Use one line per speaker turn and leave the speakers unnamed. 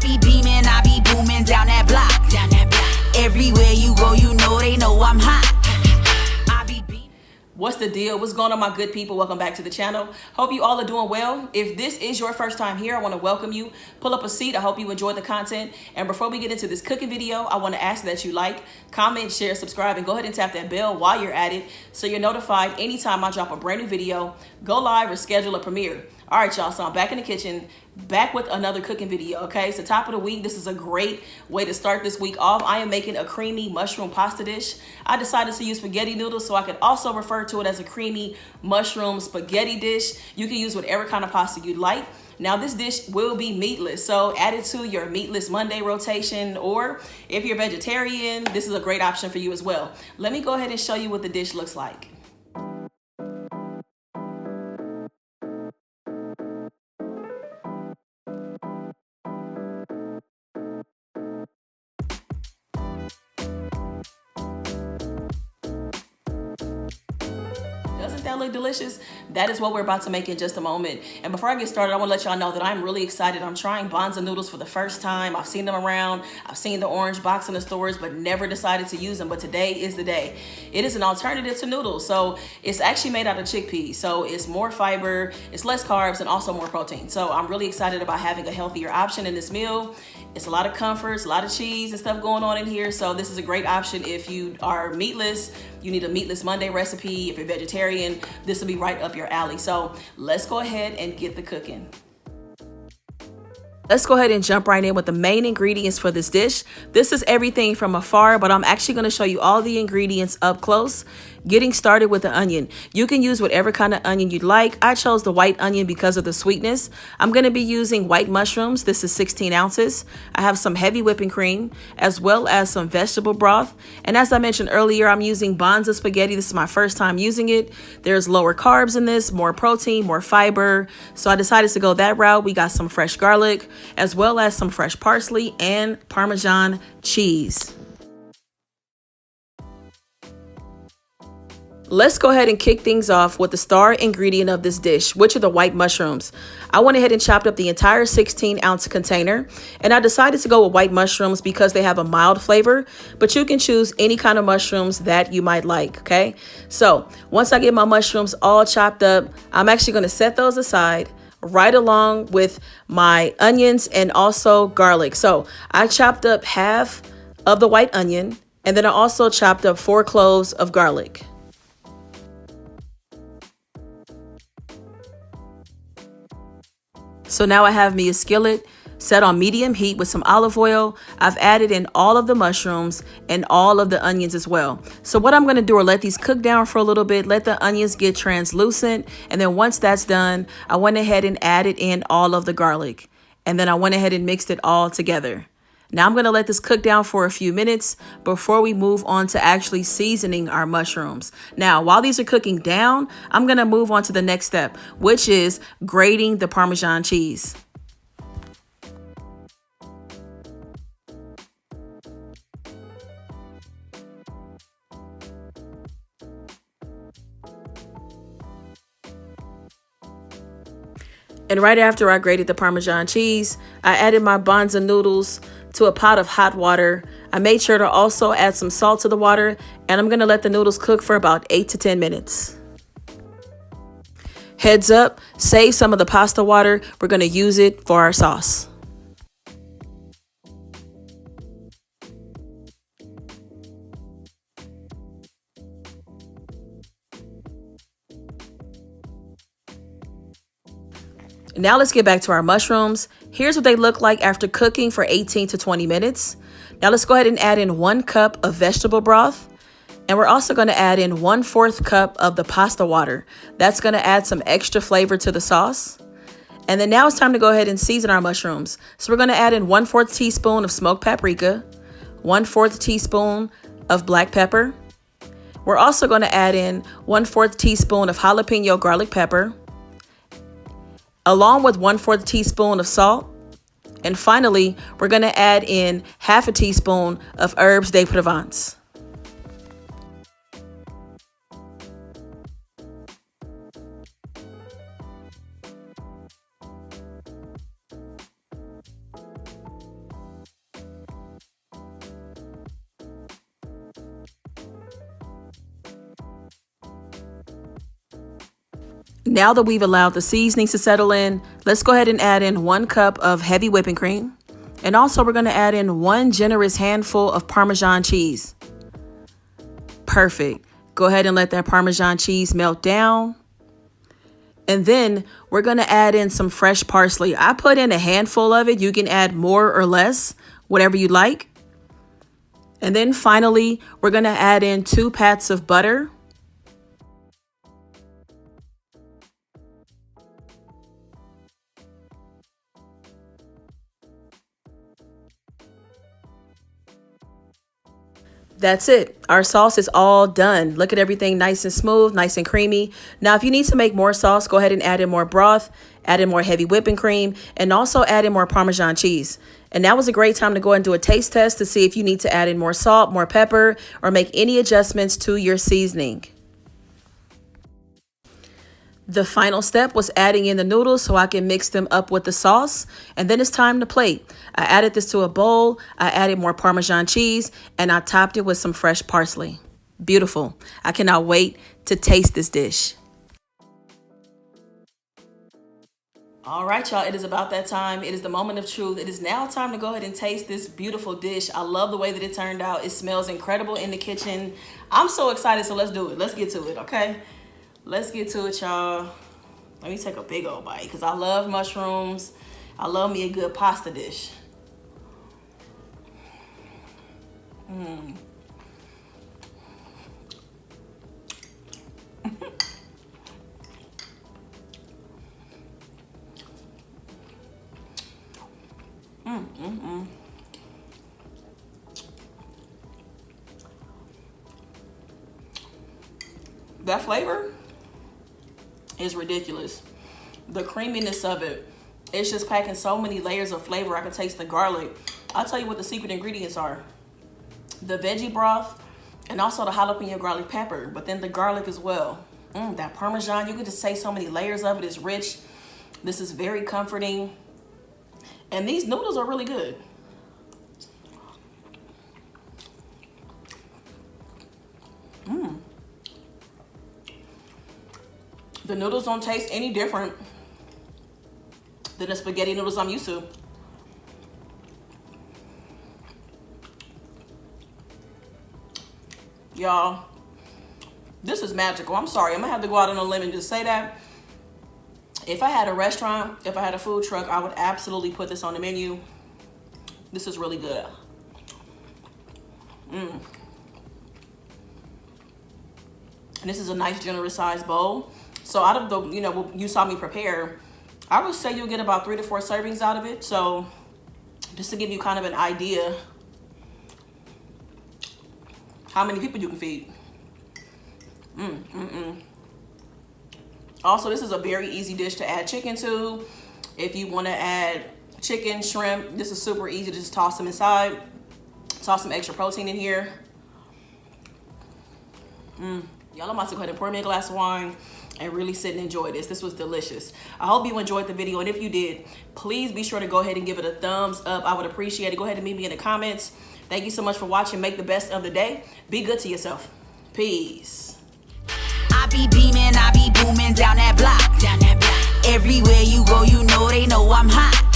be beaming, I be booming down that block. Everywhere you go, you know they know I'm hot.
What's the deal? What's going on, my good people? Welcome back to the channel. Hope you all are doing well. If this is your first time here, I want to welcome you. Pull up a seat. I hope you enjoyed the content. And before we get into this cooking video, I want to ask that you like, comment, share, subscribe, and go ahead and tap that bell while you're at it so you're notified anytime I drop a brand new video, go live, or schedule a premiere. All right, y'all, so I'm back in the kitchen, back with another cooking video, okay? So top of the week, this is a great way to start this week off. I am making a creamy mushroom pasta dish. I decided to use spaghetti noodles, so I could also refer to it as a creamy mushroom spaghetti dish. You can use whatever kind of pasta you'd like. Now, this dish will be meatless, so add it to your Meatless Monday rotation, or if you're vegetarian, this is a great option for you as well. Let me go ahead and show you what the dish looks like. Doesn't that look delicious? That is what we're about to make in just a moment. And before I get started, I want to let y'all know that I'm really excited. I'm trying Bonza noodles for the first time. I've seen them around. I've seen the orange box in the stores, but never decided to use them. But today is the day. It is an alternative to noodles. So it's actually made out of chickpeas. So it's more fiber, it's less carbs, and also more protein. So I'm really excited about having a healthier option in this meal. It's a lot of comforts, a lot of cheese and stuff going on in here. So this is a great option if you are meatless. You need a Meatless Monday recipe. If you're vegetarian, this will be right up your alley. So let's go ahead and get the cooking. Let's go ahead and jump right in with the main ingredients for this dish. This is everything from afar, but I'm actually going to show you all the ingredients up close. Getting started with the onion. You can use whatever kind of onion you'd like. I chose the white onion because of the sweetness. I'm going to be using white mushrooms. This is 16 ounces. I have some heavy whipping cream, as well as some vegetable broth. And as I mentioned earlier, I'm using Bonza spaghetti. This is my first time using it. There's lower carbs in this, more protein, more fiber. So I decided to go that route. We got some fresh garlic, as well as some fresh parsley and parmesan cheese. Let's go ahead and kick things off with the star ingredient of this dish, which are the white mushrooms. I went ahead and chopped up the entire 16-ounce container, and I decided to go with white mushrooms because they have a mild flavor, but you can choose any kind of mushrooms that you might like, okay? So once I get my mushrooms all chopped up, I'm actually going to set those aside right along with my onions and also garlic. So I chopped up half of the white onion, and then I also chopped up 4 cloves of garlic. So now I have me a skillet set on medium heat with some olive oil. I've added in all of the mushrooms and all of the onions as well. So what I'm going to do is let these cook down for a little bit, let the onions get translucent. And then once that's done, I went ahead and added in all of the garlic. And then I went ahead and mixed it all together. Now I'm going to let this cook down for a few minutes before we move on to actually seasoning our mushrooms. Now, while these are cooking down, I'm going to move on to the next step, which is grating the Parmesan cheese. And right after I grated the Parmesan cheese, I added my Bonza noodles to a pot of hot water. I made sure to also add some salt to the water, and I'm going to let the noodles cook for about 8 to 10 minutes. Heads up, save some of the pasta water. We're going to use it for our sauce. Now let's get back to our mushrooms. Here's what they look like after cooking for 18 to 20 minutes. Now let's go ahead and add in 1 cup of vegetable broth. And we're also going to add in 1/4 cup of the pasta water. That's going to add some extra flavor to the sauce. And then now it's time to go ahead and season our mushrooms. So we're going to add in 1/4 teaspoon of smoked paprika, 1/4 teaspoon of black pepper. We're also going to add in 1/4 teaspoon of jalapeno garlic pepper, along with 1/4 teaspoon of salt. And finally, we're going to add in 1/2 teaspoon of herbs de Provence. Now that we've allowed the seasonings to settle in, let's go ahead and add in 1 cup of heavy whipping cream. And also we're going to add in 1 generous handful of Parmesan cheese. Perfect. Go ahead and let that Parmesan cheese melt down. And then we're going to add in some fresh parsley. I put in a handful of it. You can add more or less, whatever you like. And then finally, we're going to add in 2 pats of butter. That's it. Our sauce is all done. Look at everything nice and smooth, nice and creamy. Now, if you need to make more sauce, go ahead and add in more broth, add in more heavy whipping cream, and also add in more Parmesan cheese. And now is a great time to go and do a taste test to see if you need to add in more salt, more pepper, or make any adjustments to your seasoning. The final step was adding in the noodles so I can mix them up with the sauce. And then it's time to plate. I added this to a bowl. I added more Parmesan cheese and I topped it with some fresh parsley. Beautiful. I cannot wait to taste this dish. All right, y'all, it is about that time. It is the moment of truth. It is now time to go ahead and taste this beautiful dish. I love the way that it turned out. It smells incredible in the kitchen. I'm so excited, so let's do it. Let's get to it, okay? Let's get to it, y'all. Let me take a big old bite because I love mushrooms. I love me a good pasta dish. That flavor is ridiculous. The creaminess of it, it's just packing so many layers of flavor. I can taste the garlic. I'll tell you what the secret ingredients are. The veggie broth and also the jalapeno garlic pepper, but then the garlic as well. That Parmesan, you can just taste so many layers of it. It's rich. This is very comforting. And these noodles are really good. The noodles don't taste any different than the spaghetti noodles I'm used to. Y'all, this is magical. I'm sorry, I'm gonna have to go out on a limb and just say that. If I had a restaurant, if I had a food truck, I would absolutely put this on the menu. This is really good. And this is a nice generous sized bowl. So out of the, what you saw me prepare, I would say you'll get about 3 to 4 servings out of it. So just to give you kind of an idea how many people you can feed. Also, this is a very easy dish to add chicken to. If you want to add chicken, shrimp, this is super easy to just toss them inside. Toss some extra protein in here. Y'all, I'm about to go ahead and pour me a glass of wine and really sit and enjoy this. This was delicious. I hope you enjoyed the video, and if you did, please be sure to go ahead and give it a thumbs up. I would appreciate it. Go ahead and meet me in the comments. Thank you so much for watching. Make the best of the day. Be good to yourself. Peace.
I be beaming, I be booming down that block. Everywhere you go, you know they know I'm hot.